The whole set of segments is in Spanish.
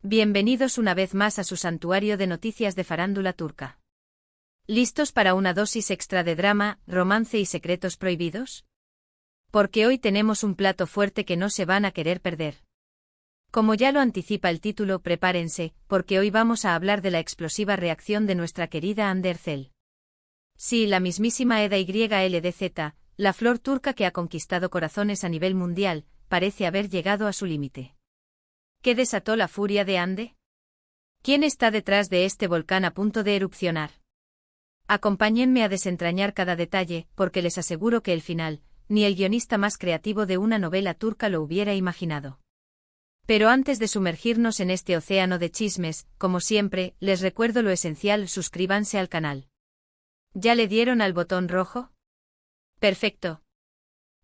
Bienvenidos una vez más a su santuario de noticias de farándula turca. ¿Listos para una dosis extra de drama, romance y secretos prohibidos? Porque hoy tenemos un plato fuerte que no se van a querer perder. Como ya lo anticipa el título, prepárense, porque hoy vamos a hablar de la explosiva reacción de nuestra querida Hande Erçel. Sí, la mismísima Eda YLDZ, la flor turca que ha conquistado corazones a nivel mundial, parece haber llegado a su límite. ¿Qué desató la furia de Hande? ¿Quién está detrás de este volcán a punto de erupcionar? Acompáñenme a desentrañar cada detalle, porque les aseguro que el final, ni el guionista más creativo de una novela turca lo hubiera imaginado. Pero antes de sumergirnos en este océano de chismes, como siempre, les recuerdo lo esencial: suscríbanse al canal. ¿Ya le dieron al botón rojo? Perfecto.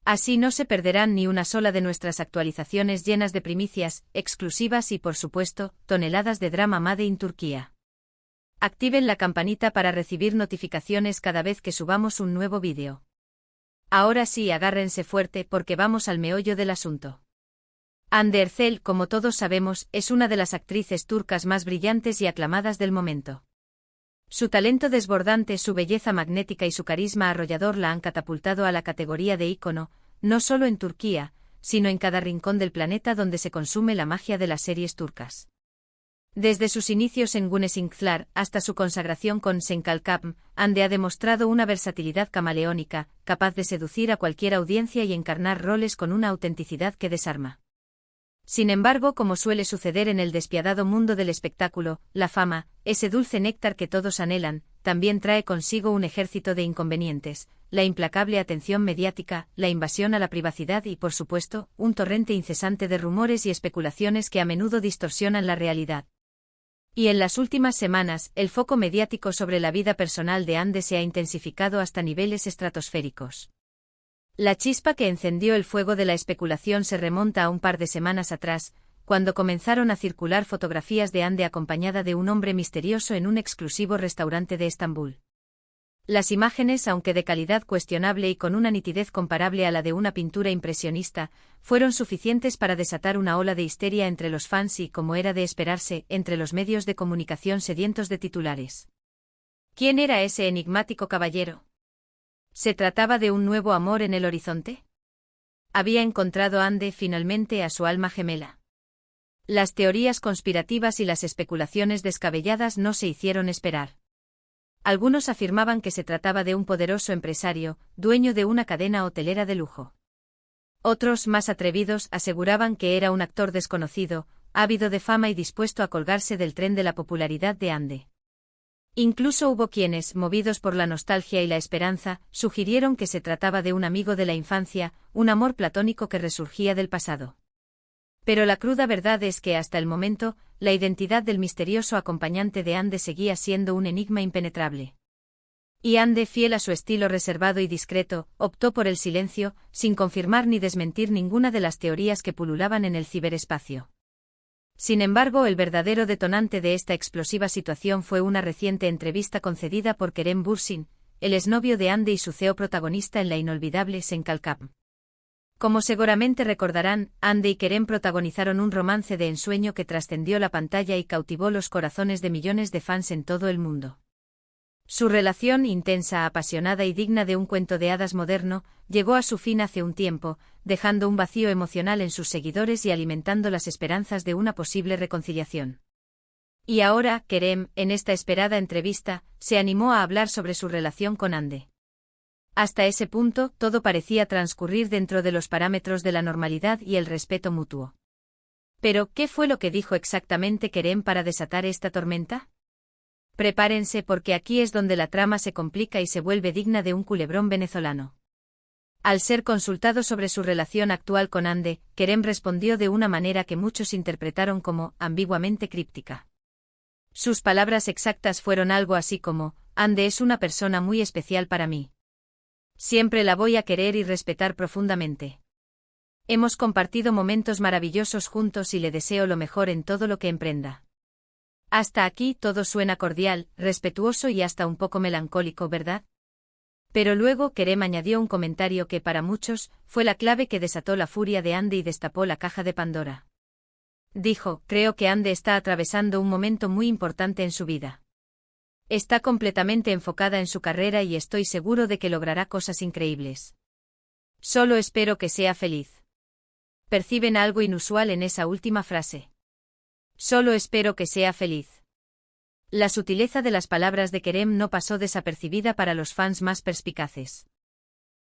Así no se perderán ni una sola de nuestras actualizaciones llenas de primicias, exclusivas y, por supuesto, toneladas de drama made in Turquía. Activen la campanita para recibir notificaciones cada vez que subamos un nuevo vídeo. Ahora sí, agárrense fuerte porque vamos al meollo del asunto. Hande Erçel, como todos sabemos, es una de las actrices turcas más brillantes y aclamadas del momento. Su talento desbordante, su belleza magnética y su carisma arrollador la han catapultado a la categoría de ícono, no solo en Turquía, sino en cada rincón del planeta donde se consume la magia de las series turcas. Desde sus inicios en Güneşinkler hasta su consagración con Sen Kalkam, Hande ha demostrado una versatilidad camaleónica, capaz de seducir a cualquier audiencia y encarnar roles con una autenticidad que desarma. Sin embargo, como suele suceder en el despiadado mundo del espectáculo, la fama, ese dulce néctar que todos anhelan, también trae consigo un ejército de inconvenientes: la implacable atención mediática, la invasión a la privacidad y, por supuesto, un torrente incesante de rumores y especulaciones que a menudo distorsionan la realidad. Y en las últimas semanas, el foco mediático sobre la vida personal de Hande se ha intensificado hasta niveles estratosféricos. La chispa que encendió el fuego de la especulación se remonta a un par de semanas atrás, cuando comenzaron a circular fotografías de Hande acompañada de un hombre misterioso en un exclusivo restaurante de Estambul. Las imágenes, aunque de calidad cuestionable y con una nitidez comparable a la de una pintura impresionista, fueron suficientes para desatar una ola de histeria entre los fans y, como era de esperarse, entre los medios de comunicación sedientos de titulares. ¿Quién era ese enigmático caballero? ¿Se trataba de un nuevo amor en el horizonte? ¿Había encontrado Hande finalmente a su alma gemela? Las teorías conspirativas y las especulaciones descabelladas no se hicieron esperar. Algunos afirmaban que se trataba de un poderoso empresario, dueño de una cadena hotelera de lujo. Otros, más atrevidos, aseguraban que era un actor desconocido, ávido de fama y dispuesto a colgarse del tren de la popularidad de Hande. Incluso hubo quienes, movidos por la nostalgia y la esperanza, sugirieron que se trataba de un amigo de la infancia, un amor platónico que resurgía del pasado. Pero la cruda verdad es que hasta el momento, la identidad del misterioso acompañante de Hande seguía siendo un enigma impenetrable. Y Hande, fiel a su estilo reservado y discreto, optó por el silencio, sin confirmar ni desmentir ninguna de las teorías que pululaban en el ciberespacio. Sin embargo, el verdadero detonante de esta explosiva situación fue una reciente entrevista concedida por Kerem Bürsin, el exnovio de Hande y su CEO protagonista en la inolvidable Sen Kalkam. Como seguramente recordarán, Hande y Kerem protagonizaron un romance de ensueño que trascendió la pantalla y cautivó los corazones de millones de fans en todo el mundo. Su relación, intensa, apasionada y digna de un cuento de hadas moderno, llegó a su fin hace un tiempo, dejando un vacío emocional en sus seguidores y alimentando las esperanzas de una posible reconciliación. Y ahora, Kerem, en esta esperada entrevista, se animó a hablar sobre su relación con Hande. Hasta ese punto, todo parecía transcurrir dentro de los parámetros de la normalidad y el respeto mutuo. Pero, ¿qué fue lo que dijo exactamente Kerem para desatar esta tormenta? Prepárense porque aquí es donde la trama se complica y se vuelve digna de un culebrón venezolano. Al ser consultado sobre su relación actual con Hande, Kerem respondió de una manera que muchos interpretaron como ambiguamente críptica. Sus palabras exactas fueron algo así como: Hande es una persona muy especial para mí. Siempre la voy a querer y respetar profundamente. Hemos compartido momentos maravillosos juntos y le deseo lo mejor en todo lo que emprenda. Hasta aquí todo suena cordial, respetuoso y hasta un poco melancólico, ¿verdad? Pero luego Kerem añadió un comentario que para muchos fue la clave que desató la furia de Hande y destapó la caja de Pandora. Dijo, creo que Ande está atravesando un momento muy importante en su vida. Está completamente enfocada en su carrera y estoy seguro de que logrará cosas increíbles. Solo espero que sea feliz. ¿Perciben algo inusual en esa última frase? Solo espero que sea feliz. La sutileza de las palabras de Kerem no pasó desapercibida para los fans más perspicaces.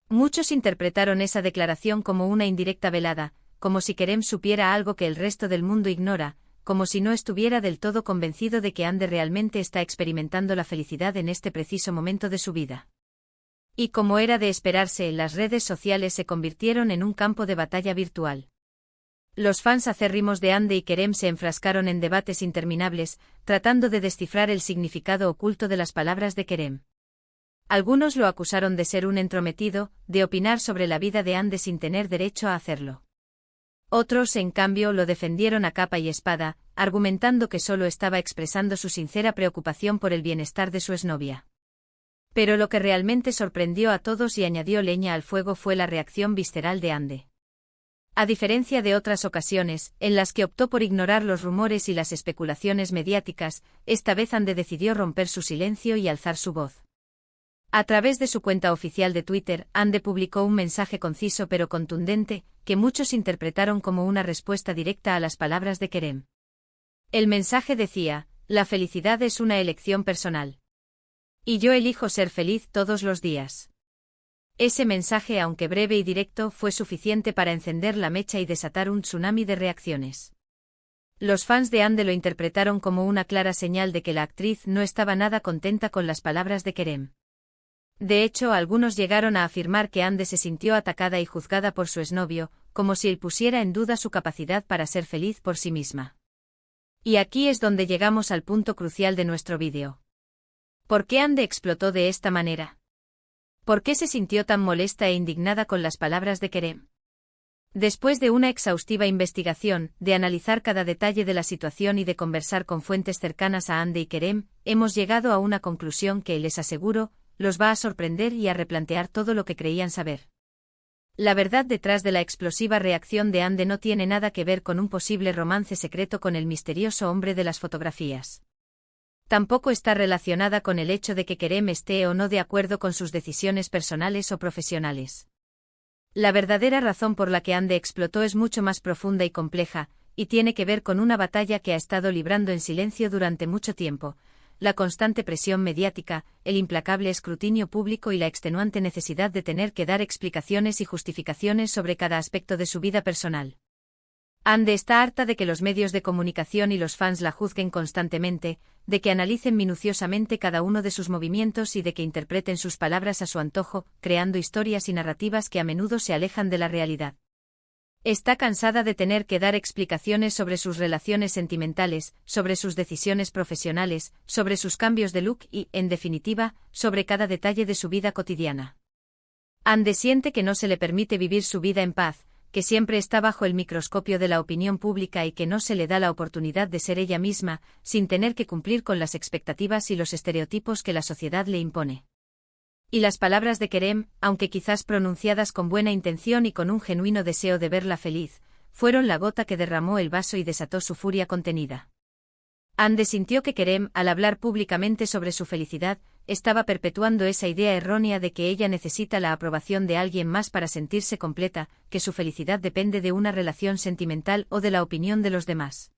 Muchos interpretaron esa declaración como una indirecta velada, como si Kerem supiera algo que el resto del mundo ignora, como si no estuviera del todo convencido de que Ande realmente está experimentando la felicidad en este preciso momento de su vida. Y como era de esperarse, las redes sociales se convirtieron en un campo de batalla virtual. Los fans acérrimos de Ande y Kerem se enfrascaron en debates interminables, tratando de descifrar el significado oculto de las palabras de Kerem. Algunos lo acusaron de ser un entrometido, de opinar sobre la vida de Ande sin tener derecho a hacerlo. Otros, en cambio, lo defendieron a capa y espada, argumentando que solo estaba expresando su sincera preocupación por el bienestar de su exnovia. Pero lo que realmente sorprendió a todos y añadió leña al fuego fue la reacción visceral de Ande. A diferencia de otras ocasiones, en las que optó por ignorar los rumores y las especulaciones mediáticas, esta vez Ande decidió romper su silencio y alzar su voz. A través de su cuenta oficial de Twitter, Ande publicó un mensaje conciso pero contundente, que muchos interpretaron como una respuesta directa a las palabras de Kerem. El mensaje decía, la felicidad es una elección personal. Y yo elijo ser feliz todos los días. Ese mensaje, aunque breve y directo, fue suficiente para encender la mecha y desatar un tsunami de reacciones. Los fans de Ande lo interpretaron como una clara señal de que la actriz no estaba nada contenta con las palabras de Kerem. De hecho, algunos llegaron a afirmar que Ande se sintió atacada y juzgada por su exnovio, como si él pusiera en duda su capacidad para ser feliz por sí misma. Y aquí es donde llegamos al punto crucial de nuestro vídeo. ¿Por qué Ande explotó de esta manera? ¿Por qué se sintió tan molesta e indignada con las palabras de Kerem? Después de una exhaustiva investigación, de analizar cada detalle de la situación y de conversar con fuentes cercanas a Ande y Kerem, hemos llegado a una conclusión que, les aseguro, los va a sorprender y a replantear todo lo que creían saber. La verdad detrás de la explosiva reacción de Ande no tiene nada que ver con un posible romance secreto con el misterioso hombre de las fotografías. Tampoco está relacionada con el hecho de que Kerem esté o no de acuerdo con sus decisiones personales o profesionales. La verdadera razón por la que Ande explotó es mucho más profunda y compleja, y tiene que ver con una batalla que ha estado librando en silencio durante mucho tiempo: la constante presión mediática, el implacable escrutinio público y la extenuante necesidad de tener que dar explicaciones y justificaciones sobre cada aspecto de su vida personal. Ande está harta de que los medios de comunicación y los fans la juzguen constantemente, de que analicen minuciosamente cada uno de sus movimientos y de que interpreten sus palabras a su antojo, creando historias y narrativas que a menudo se alejan de la realidad. Está cansada de tener que dar explicaciones sobre sus relaciones sentimentales, sobre sus decisiones profesionales, sobre sus cambios de look y, en definitiva, sobre cada detalle de su vida cotidiana. Ande siente que no se le permite vivir su vida en paz, que siempre está bajo el microscopio de la opinión pública y que no se le da la oportunidad de ser ella misma, sin tener que cumplir con las expectativas y los estereotipos que la sociedad le impone. Y las palabras de Kerem, aunque quizás pronunciadas con buena intención y con un genuino deseo de verla feliz, fueron la gota que derramó el vaso y desató su furia contenida. Ande sintió que Kerem, al hablar públicamente sobre su felicidad, estaba perpetuando esa idea errónea de que ella necesita la aprobación de alguien más para sentirse completa, que su felicidad depende de una relación sentimental o de la opinión de los demás.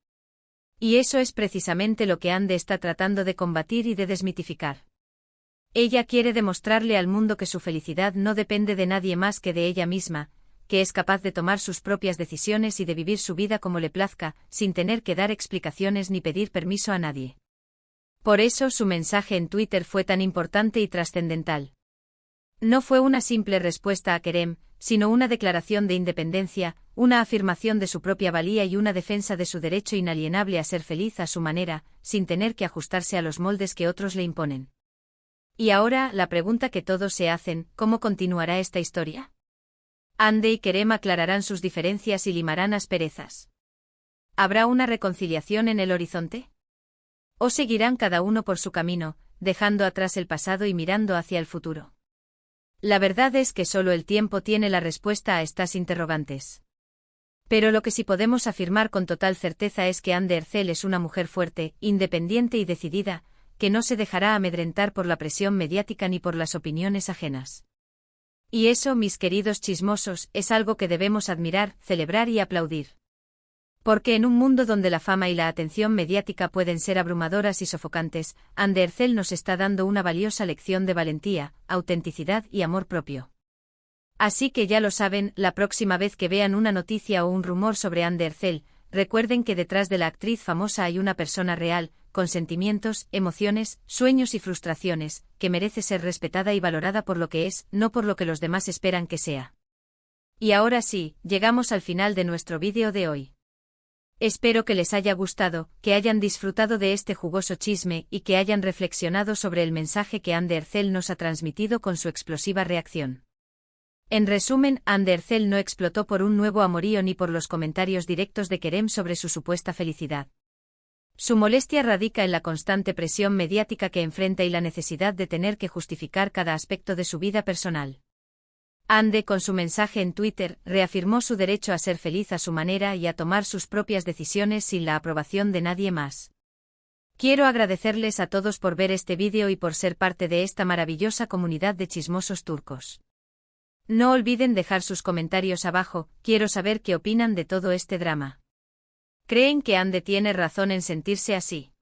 Y eso es precisamente lo que Ande está tratando de combatir y de desmitificar. Ella quiere demostrarle al mundo que su felicidad no depende de nadie más que de ella misma, que es capaz de tomar sus propias decisiones y de vivir su vida como le plazca, sin tener que dar explicaciones ni pedir permiso a nadie. Por eso su mensaje en Twitter fue tan importante y trascendental. No fue una simple respuesta a Kerem, sino una declaración de independencia, una afirmación de su propia valía y una defensa de su derecho inalienable a ser feliz a su manera, sin tener que ajustarse a los moldes que otros le imponen. Y ahora, la pregunta que todos se hacen: ¿cómo continuará esta historia? Ande y Kerem aclararán sus diferencias y limarán asperezas. ¿Habrá una reconciliación en el horizonte? ¿O seguirán cada uno por su camino, dejando atrás el pasado y mirando hacia el futuro? La verdad es que solo el tiempo tiene la respuesta a estas interrogantes. Pero lo que sí podemos afirmar con total certeza es que Hande Erçel es una mujer fuerte, independiente y decidida, que no se dejará amedrentar por la presión mediática ni por las opiniones ajenas. Y eso, mis queridos chismosos, es algo que debemos admirar, celebrar y aplaudir. Porque en un mundo donde la fama y la atención mediática pueden ser abrumadoras y sofocantes, Hande Erçel nos está dando una valiosa lección de valentía, autenticidad y amor propio. Así que ya lo saben, la próxima vez que vean una noticia o un rumor sobre Hande Erçel, recuerden que detrás de la actriz famosa hay una persona real, con sentimientos, emociones, sueños y frustraciones, que merece ser respetada y valorada por lo que es, no por lo que los demás esperan que sea. Y ahora sí, llegamos al final de nuestro vídeo de hoy. Espero que les haya gustado, que hayan disfrutado de este jugoso chisme y que hayan reflexionado sobre el mensaje que Hande Erçel nos ha transmitido con su explosiva reacción. En resumen, Hande Erçel no explotó por un nuevo amorío ni por los comentarios directos de Kerem sobre su supuesta felicidad. Su molestia radica en la constante presión mediática que enfrenta y la necesidad de tener que justificar cada aspecto de su vida personal. Hande, con su mensaje en Twitter, reafirmó su derecho a ser feliz a su manera y a tomar sus propias decisiones sin la aprobación de nadie más. Quiero agradecerles a todos por ver este vídeo y por ser parte de esta maravillosa comunidad de chismosos turcos. No olviden dejar sus comentarios abajo, quiero saber qué opinan de todo este drama. ¿Creen que Hande tiene razón en sentirse así?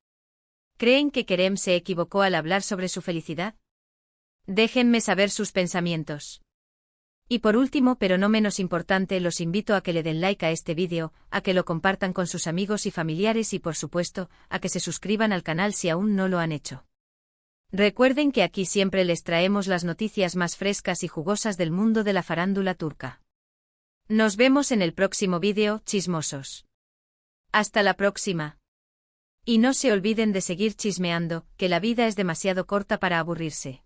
¿Creen que Kerem se equivocó al hablar sobre su felicidad? Déjenme saber sus pensamientos. Y por último, pero no menos importante, los invito a que le den like a este vídeo, a que lo compartan con sus amigos y familiares y por supuesto, a que se suscriban al canal si aún no lo han hecho. Recuerden que aquí siempre les traemos las noticias más frescas y jugosas del mundo de la farándula turca. Nos vemos en el próximo vídeo, chismosos. Hasta la próxima. Y no se olviden de seguir chismeando, que la vida es demasiado corta para aburrirse.